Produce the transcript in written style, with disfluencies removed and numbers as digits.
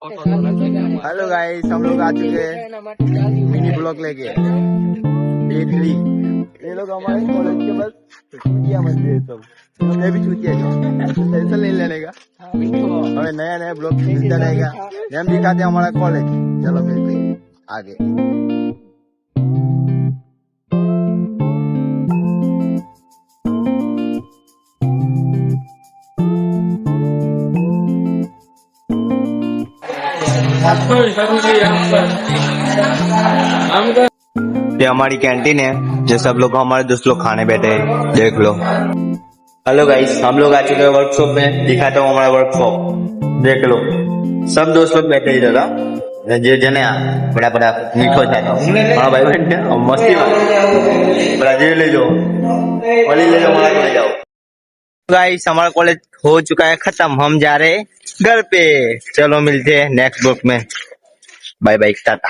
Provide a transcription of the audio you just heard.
Hello guys, हम लोग आ चुके हैं मिनी ब्लॉक लेके डे 3। ये लोग हमारे कॉलेज के बस चूतिया बनते हैं सब। तो मैं भी चूतिया जो टेंशन नहीं लेने का। हमें नया नया ब्लॉग मिलता रहेगा। हम दिखाते हैं हमारा कॉलेज। चलो मिलते हैं आगे। ये हमारी कैंटीन है जो सब लोग हमारे दोस्त लोग खाने बैठे हैं, देख लो। हेलो गाइस, हम लोग आ चुके हैं वर्कशॉप में। दिखाता हूँ हमारा वर्कशॉप, देख लो। सब दोस्त लोग बैठे इधर। जो जने बड़ा बड़ा मीठो था हाँ भाई बहन मस्ती बड़ा जे ले जाओ वाली ले जाओ, हमारा ले जाओ। गाइस, हमारा कॉलेज हो चुका है खत्म। हम जा रहे हैं घर पे। चलो मिलते हैं नेक्स्ट ब्लॉक में। Bye bye, Tata.